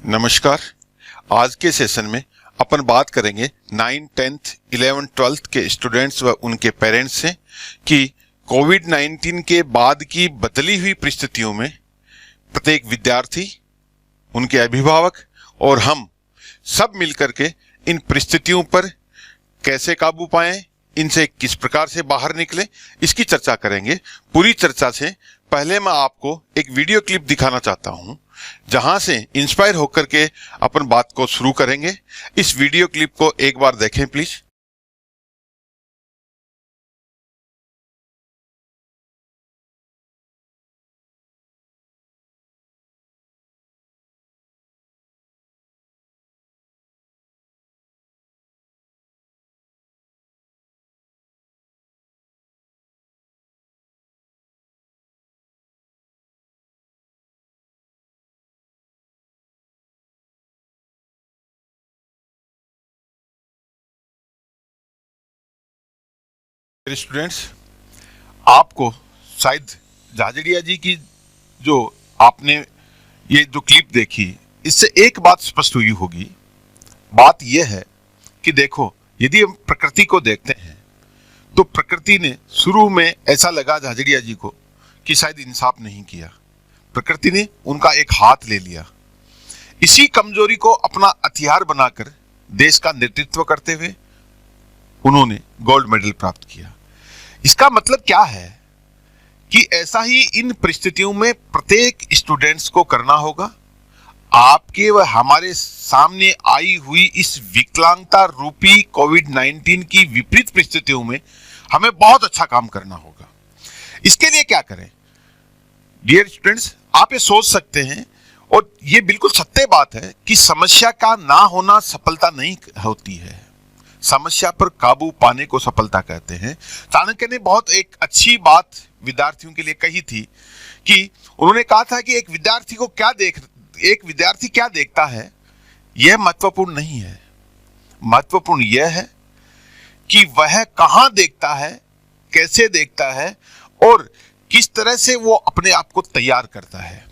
नमस्कार। आज के सेशन में अपन बात करेंगे 9, 10th, 11, 12th के स्टूडेंट्स व उनके पेरेंट्स से कि कोविड-19 के बाद की बदली हुई परिस्थितियों में प्रत्येक विद्यार्थी, उनके अभिभावक और हम सब मिलकर के इन परिस्थितियों पर कैसे काबू पाएं, इनसे किस प्रकार से बाहर निकले, इसकी चर्चा करेंगे। पूरी चर्चा से पहले मैं आपको एक वीडियो क्लिप दिखाना चाहता हूं, जहां से इंस्पायर होकर के अपन बात को शुरू करेंगे। इस वीडियो क्लिप को एक बार देखें प्लीज। स्टूडेंट्स, आपको शायद झाझड़िया जी की जो आपने ये जो क्लिप देखी, इससे एक बात स्पष्ट हुई होगी। बात यह है कि देखो, यदि हम प्रकृति को देखते हैं तो प्रकृति ने शुरू में ऐसा लगा झाझड़िया जी को कि शायद इंसाफ नहीं किया। प्रकृति ने उनका एक हाथ ले लिया। इसी कमजोरी को अपना हथियार बनाकर देश का नेतृत्व करते हुए उन्होंने गोल्ड मेडल प्राप्त किया। इसका मतलब क्या है कि ऐसा ही इन परिस्थितियों में प्रत्येक स्टूडेंट्स को करना होगा। आपके व हमारे सामने आई हुई इस विकलांगता रूपी कोविड-19 की विपरीत परिस्थितियों में हमें बहुत अच्छा काम करना होगा। इसके लिए क्या करें? डियर स्टूडेंट्स, आप ये सोच सकते हैं और ये बिल्कुल सत्य बात है कि समस्या का ना होना सफलता नहीं होती है। समस्या पर काबू पाने को सफलता कहते हैं। चाणक्य ने बहुत एक अच्छी बात विद्यार्थियों के लिए कही थी कि उन्होंने कहा था कि एक विद्यार्थी क्या देखता है, यह महत्वपूर्ण नहीं है। महत्वपूर्ण यह है कि वह कहां देखता है, कैसे देखता है और किस तरह से वो अपने आप को तैयार करता है।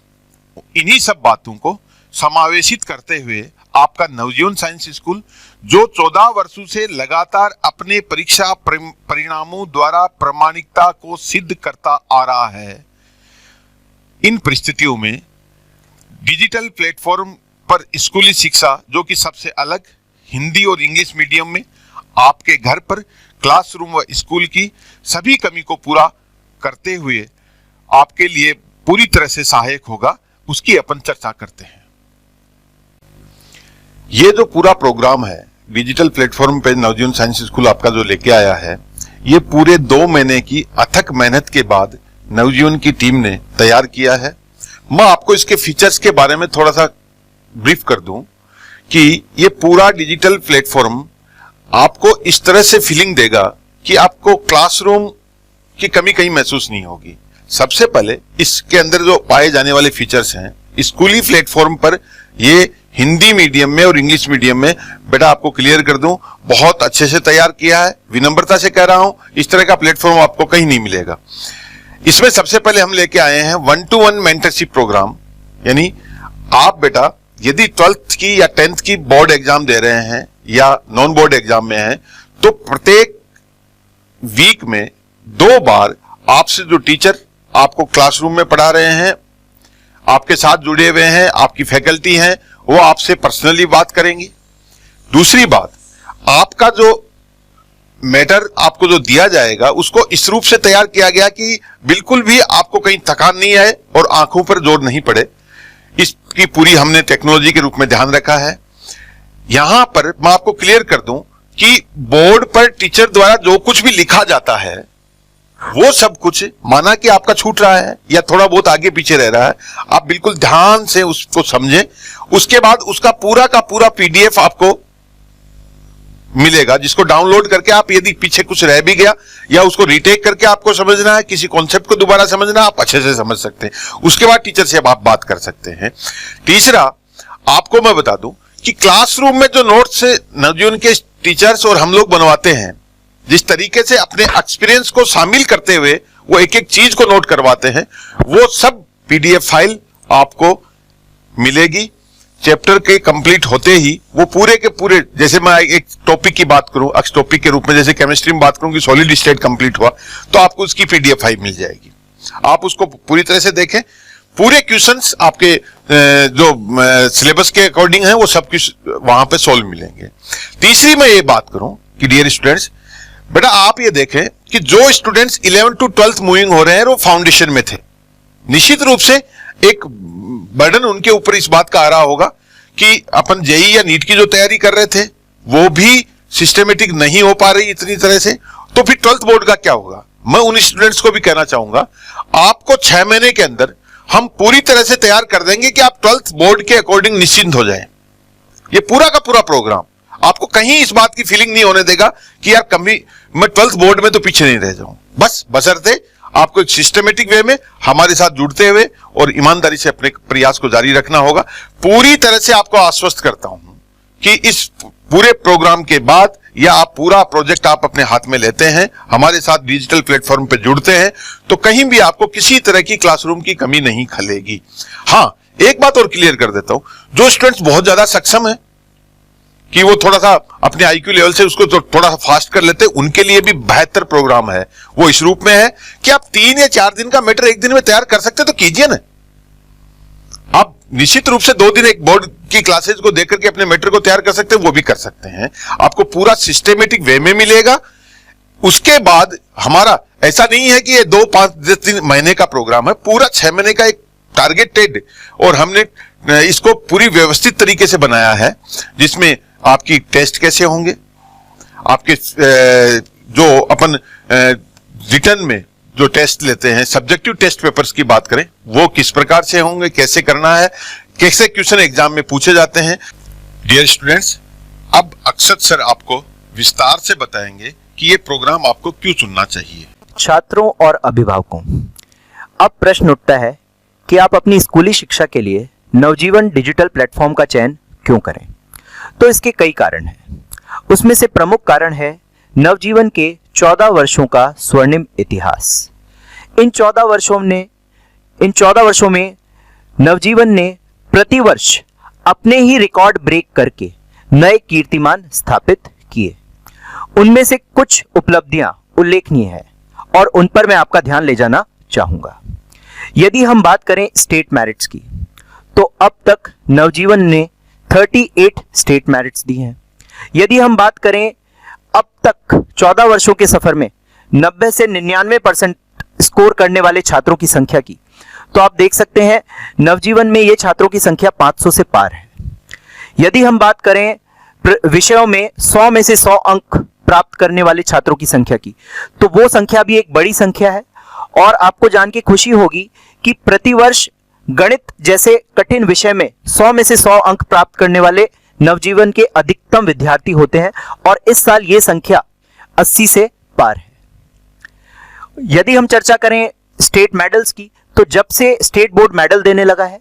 इन्हीं सब बातों को समावेशित करते हुए आपका नवजीवन साइंस स्कूल, जो 14 वर्षों से लगातार अपने परीक्षा परिणामों द्वारा प्रामाणिकता को सिद्ध करता आ रहा है, इन परिस्थितियों में डिजिटल प्लेटफॉर्म पर स्कूली शिक्षा, जो कि सबसे अलग हिंदी और इंग्लिश मीडियम में आपके घर पर क्लासरूम व स्कूल की सभी कमी को पूरा करते हुए आपके लिए पूरी तरह से सहायक होगा, उसकी अपन चर्चा करते हैं। ये जो पूरा प्रोग्राम है डिजिटल प्लेटफॉर्म पे नवजीवन साइंस स्कूल आपका जो लेके आया है, ये पूरे 2 महीने की अथक मेहनत के बाद नवजीवन की टीम ने तैयार किया है। मैं आपको इसके फीचर्स के बारे में थोड़ा सा ब्रीफ कर दूं कि ये पूरा डिजिटल प्लेटफॉर्म आपको इस तरह से फीलिंग देगा कि आपको क्लासरूम की कमी कहीं महसूस नहीं होगी। सबसे पहले इसके अंदर जो पाए जाने वाले फीचर्स हैं, स्कूली प्लेटफॉर्म पर ये हिंदी मीडियम में और इंग्लिश मीडियम में, बेटा आपको क्लियर कर दूं, बहुत अच्छे से तैयार किया है। विनम्रता से कह रहा हूं, इस तरह का प्लेटफॉर्म आपको कहीं नहीं मिलेगा। इसमें सबसे पहले हम लेके आए हैं 1-to-1 मेंटरशिप प्रोग्राम। यानी आप बेटा यदि 12th की या 10th की बोर्ड एग्जाम दे रहे हैं या नॉन बोर्ड एग्जाम में हैं, तो प्रत्येक वीक में 2 बार आपसे जो टीचर आपको क्लासरूम में पढ़ा रहे हैं, आपके साथ जुड़े हुए हैं, आपकी फैकल्टी हैं, वो आपसे पर्सनली बात करेंगी। दूसरी बात, आपका जो मैटर आपको जो दिया जाएगा उसको इस रूप से तैयार किया गया कि बिल्कुल भी आपको कहीं थकान नहीं आए और आंखों पर जोर नहीं पड़े। इसकी पूरी हमने टेक्नोलॉजी के रूप में ध्यान रखा है। यहां पर मैं आपको क्लियर कर दूं कि बोर्ड पर टीचर द्वारा जो कुछ भी लिखा जाता है, वो सब कुछ माना कि आपका छूट रहा है या थोड़ा बहुत आगे पीछे रह रहा है, आप बिल्कुल ध्यान से उसको समझें। उसके बाद उसका पूरा का पूरा PDF आपको मिलेगा, जिसको डाउनलोड करके आप यदि पीछे कुछ रह भी गया या उसको रीटेक करके आपको समझना है, किसी कॉन्सेप्ट को दोबारा समझना, आप अच्छे से समझ सकते हैं। उसके बाद टीचर से आप बात कर सकते हैं। तीसरा, आपको मैं बता दूं कि क्लासरूम में जो नोट्स नवजीवन के टीचर्स और हम लोग बनवाते हैं, जिस तरीके से अपने एक्सपीरियंस को शामिल करते हुए वो एक एक चीज को नोट करवाते हैं, वो सब PDF फाइल आपको मिलेगी। चैप्टर के कंप्लीट होते ही वो पूरे के पूरे, जैसे मैं एक टॉपिक की बात करूं, अक्स टॉपिक के रूप में जैसे केमिस्ट्री में बात करूं कि सॉलिड स्टेट कंप्लीट हुआ, तो आपको उसकी पीडीएफ फाइल मिल जाएगी। आप उसको पूरी तरह से देखें, पूरे क्वेश्चंस आपके जो सिलेबस के अकॉर्डिंग है वो सब कुछ वहां पे सॉल्व मिलेंगे। तीसरी मैं ये बात करूं कि डियर स्टूडेंट्स, बेटा आप ये देखें कि जो students 11th to 12th moving हो रहे हैं वो फाउंडेशन में थे, निश्चित रूप से एक बर्डन उनके ऊपर इस बात का आ रहा होगा कि अपन जेई या नीट की जो तैयारी कर रहे थे वो भी सिस्टमेटिक नहीं हो पा रही इतनी तरह से, तो फिर 12th बोर्ड का क्या होगा। मैं उन स्टूडेंट्स को भी कहना चाहूंगा, आपको 6 महीने के अंदर हम पूरी तरह से तैयार कर देंगे कि आप 12th बोर्ड के अकॉर्डिंग निश्चिंत हो जाएं। ये पूरा का पूरा प्रोग्राम आपको कहीं इस बात की फीलिंग नहीं होने देगा कि यार कभी मैं 12th बोर्ड में तो पीछे नहीं रह जाऊं। बस बशर्ते आपको एक सिस्टमेटिक वे में हमारे साथ जुड़ते हुए और ईमानदारी से अपने प्रयास को जारी रखना होगा। पूरी तरह से आपको आश्वस्त करता हूं कि इस पूरे प्रोग्राम के बाद या आप पूरा प्रोजेक्ट आप अपने हाथ में लेते हैं, हमारे साथ डिजिटल प्लेटफॉर्म पे जुड़ते हैं, तो कहीं भी आपको किसी तरह की क्लासरूम की कमी नहीं खलेगी। हाँ, एक बात और क्लियर कर देता हूं, जो स्टूडेंट्स बहुत ज्यादा सक्षम है कि वो थोड़ा सा अपने आईक्यू लेवल से उसको थोड़ा सा फास्ट कर लेते हैं, उनके लिए भी बेहतर प्रोग्राम है। वो इस रूप में है कि आप 3 या 4 दिन का मैटर एक दिन में तैयार कर सकते तो कीजिए ना। आप निश्चित रूप से 2 दिन एक बोर्ड की क्लासेस को देकर के अपने मैटर को तैयार कर सकते हैं, वो भी कर सकते हैं। आपको पूरा सिस्टमेटिक वे में मिलेगा। उसके बाद हमारा ऐसा नहीं है कि ये 2, 5, 10 महीने का प्रोग्राम है, पूरा 6 महीने का एक टारगेटेड, और हमने इसको पूरी व्यवस्थित तरीके से बनाया है, जिसमें आपकी टेस्ट कैसे होंगे, आपके जो अपन रिटर्न में जो टेस्ट लेते हैं, सब्जेक्टिव टेस्ट पेपर्स की बात करें, वो किस प्रकार से होंगे, कैसे करना है, कैसे क्वेश्चन एग्जाम में पूछे जाते हैं। डियर स्टूडेंट्स, अब अक्षत सर आपको विस्तार से बताएंगे कि ये प्रोग्राम आपको क्यों चुनना चाहिए। छात्रों और अभिभावकों, अब प्रश्न उठता है कि आप अपनी स्कूली शिक्षा के लिए नवजीवन डिजिटल प्लेटफॉर्म का चयन क्यों करें। तो इसके कई कारण हैं। उसमें से प्रमुख कारण है नवजीवन के 14 वर्षों का स्वर्णिम इतिहास। इन 14 वर्षों में नवजीवन ने प्रतिवर्ष अपने ही रिकॉर्ड ब्रेक करके नए कीर्तिमान स्थापित किए। उनमें से कुछ उपलब्धियां उल्लेखनीय हैं और उन पर मैं आपका ध्यान ले जाना चाहूंगा। यदि हम बात करें स्टेट मेरिट्स की, तो अब तक नवजीवन ने 38 स्टेट मेरिट्स दी हैं। यदि हम बात करें अब तक 14 वर्षों के सफर में 90 से 99% स्कोर करने वाले छात्रों की संख्या की, तो आप देख सकते हैं नवजीवन में ये छात्रों की संख्या 500 से पार है। यदि हम बात करें विषयों में 100 में से 100 अंक प्राप्त करने वाले छात्रों की संख्या की, तो वो संख्या भी एक बड़ी संख्या है। और आपको जान के खुशी होगी कि प्रतिवर्ष गणित जैसे कठिन विषय में 100 में से 100 अंक प्राप्त करने वाले नवजीवन के अधिकतम विद्यार्थी होते हैं, और इस साल यह संख्या 80 से पार है। यदि हम चर्चा करें स्टेट मेडल्स की, तो जब से स्टेट बोर्ड मेडल देने लगा है,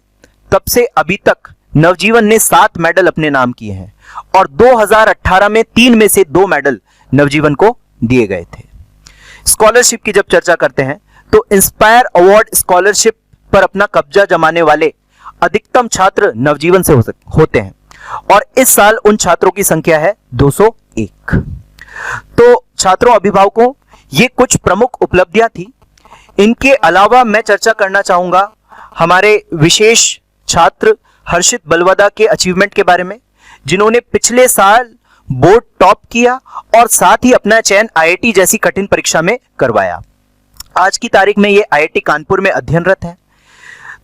तब से अभी तक नवजीवन ने 7 मेडल अपने नाम किए हैं, और 2018 में 3 में से 2 मेडल नवजीवन को दिए गए थे। स्कॉलरशिप की जब चर्चा करते हैं, तो इंस्पायर अवार्ड स्कॉलरशिप पर अपना कब्जा जमाने वाले अधिकतम छात्र नवजीवन से होते हैं, और इस साल उन छात्रों की संख्या है 201। तो छात्रों, अभिभावकों, ये कुछ प्रमुख उपलब्धियां थी। इनके अलावा मैं चर्चा करना चाहूंगा हमारे विशेष छात्र हर्षित बलवदा के अचीवमेंट के बारे में, जिन्होंने पिछले साल बोर्ड टॉप किया और साथ ही अपना चयन आईआईटी जैसी कठिन परीक्षा में करवाया। आज की तारीख में ये आईआईटी कानपुर में अध्ययनरत है।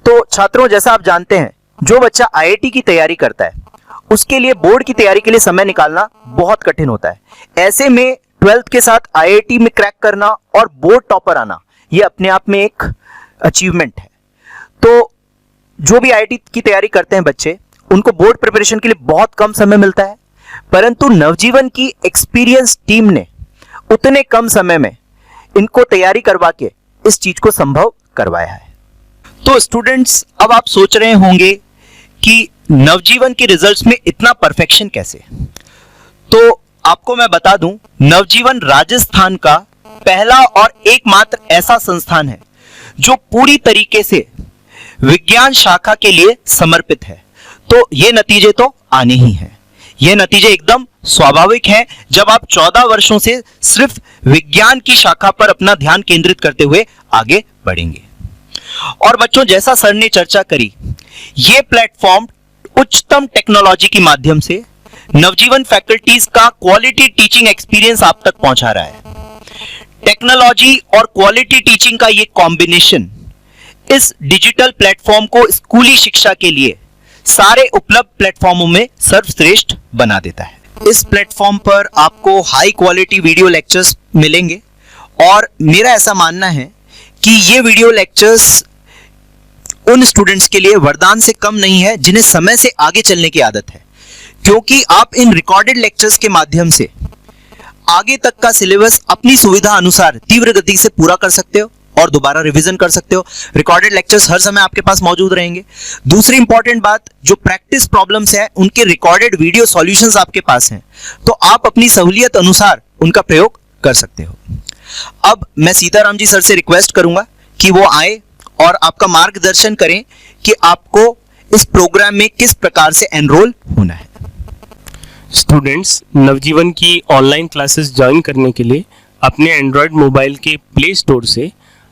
तो छात्रों, जैसा आप जानते हैं, जो बच्चा आईआईटी की तैयारी करता है उसके लिए बोर्ड की तैयारी के लिए समय निकालना बहुत कठिन होता है। ऐसे में 12th के साथ आईआईटी में क्रैक करना और बोर्ड टॉपर आना, यह अपने आप में एक अचीवमेंट है। तो जो भी आईआईटी की तैयारी करते हैं बच्चे, उनको बोर्ड प्रिपरेशन के लिए बहुत कम समय मिलता है, परंतु नवजीवन की एक्सपीरियंस टीम ने उतने कम समय में इनको तैयारी करवा के इस चीज को संभव करवाया है। तो स्टूडेंट्स, अब आप सोच रहे होंगे कि नवजीवन के रिजल्ट्स में इतना परफेक्शन कैसे। तो आपको मैं बता दूं, नवजीवन राजस्थान का पहला और एकमात्र ऐसा संस्थान है जो पूरी तरीके से विज्ञान शाखा के लिए समर्पित है। तो ये नतीजे तो आने ही हैं। ये नतीजे एकदम स्वाभाविक हैं जब आप 14 वर्षों से सिर्फ विज्ञान की शाखा पर अपना ध्यान केंद्रित करते हुए आगे बढ़ेंगे। और बच्चों, जैसा सर ने चर्चा करी, ये प्लेटफॉर्म उच्चतम टेक्नोलॉजी के माध्यम से नवजीवन फैकल्टीज का क्वालिटी टीचिंग एक्सपीरियंस आप तक पहुंचा रहा है। टेक्नोलॉजी और क्वालिटी टीचिंग का ये कॉम्बिनेशन इस डिजिटल प्लेटफॉर्म को स्कूली शिक्षा के लिए सारे उपलब्ध प्लेटफॉर्मों में सर्वश्रेष्ठ बना देता है। इस प्लेटफॉर्म पर आपको हाई क्वालिटी वीडियो लेक्चर्स मिलेंगे और मेरा ऐसा मानना है कि ये वीडियो लेक्चर्स उन स्टूडेंट्स के लिए वरदान से कम नहीं है जिन्हें समय से आगे चलने की आदत है, क्योंकि आप इन रिकॉर्डेड लेक्चर्स के माध्यम से आगे तक का सिलेबस अपनी सुविधा अनुसार तीव्र गति से पूरा कर सकते हो और दोबारा रिवीजन कर सकते हो। रिकॉर्डेड लेक्चर्स हर समय आपके पास मौजूद रहेंगे। दूसरी इंपॉर्टेंट बात, जो प्रैक्टिस प्रॉब्लम्स है उनके रिकॉर्डेड वीडियो सॉल्यूशंस आपके पास हैं, तो आप अपनी सहूलियत अनुसार उनका प्रयोग कर सकते हो। अब मैं सीताराम जी सर से रिक्वेस्ट करूंगा कि वो आए और आपका मार्गदर्शन करें कि आपको इस प्रोग्राम में किस प्रकार से एनरोल होना है। स्टूडेंट्स नवजीवन की ऑनलाइन क्लासेस ज्वाइन करने के लिए अपने एंड्रॉयड मोबाइल के प्ले स्टोर से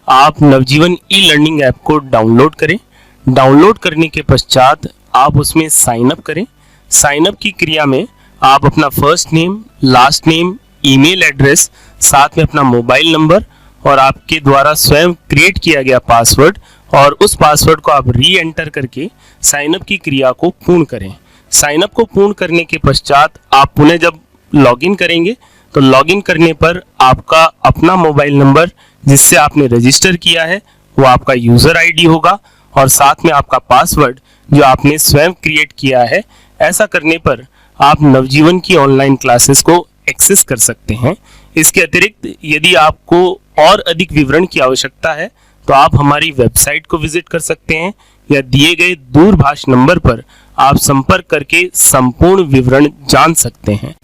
आप नवजीवन ई लर्निंग ऐप को डाउनलोड करें। डाउनलोड करने के पश्चात आप उसमें साइन अप करें। साइन अप की क्रिया में आप अपना first name, last name, email address, साथ में अपना मोबाइल नंबर और आपके द्वारा स्वयं क्रिएट किया गया पासवर्ड और उस पासवर्ड को आप री एंटर करके साइन अप की क्रिया को पूर्ण करें। साइन अप को पूर्ण करने के पश्चात आप पुनः जब लॉगिन करेंगे तो लॉगिन करने पर आपका अपना मोबाइल नंबर जिससे आपने रजिस्टर किया है वो आपका यूजर आईडी होगा और साथ में आपका पासवर्ड जो आपने स्वयं क्रिएट किया है। ऐसा करने पर आप नवजीवन की ऑनलाइन क्लासेस को एक्सेस कर सकते हैं। इसके अतिरिक्त यदि आपको और अधिक विवरण की आवश्यकता है तो आप हमारी वेबसाइट को विजिट कर सकते हैं या दिए गए दूरभाष नंबर पर आप संपर्क करके संपूर्ण विवरण जान सकते हैं।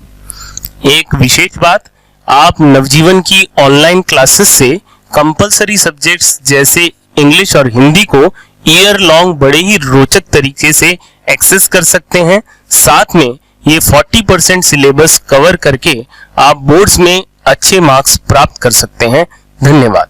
एक विशेष बात, आप नवजीवन की ऑनलाइन क्लासेस से कंपलसरी सब्जेक्ट्स जैसे इंग्लिश और हिंदी को ईयर लॉन्ग बड़े ही रोचक तरीके से एक्सेस कर सकते हैं। साथ में ये 40% सिलेबस कवर करके आप बोर्ड्स में अच्छे मार्क्स प्राप्त कर सकते हैं। धन्यवाद।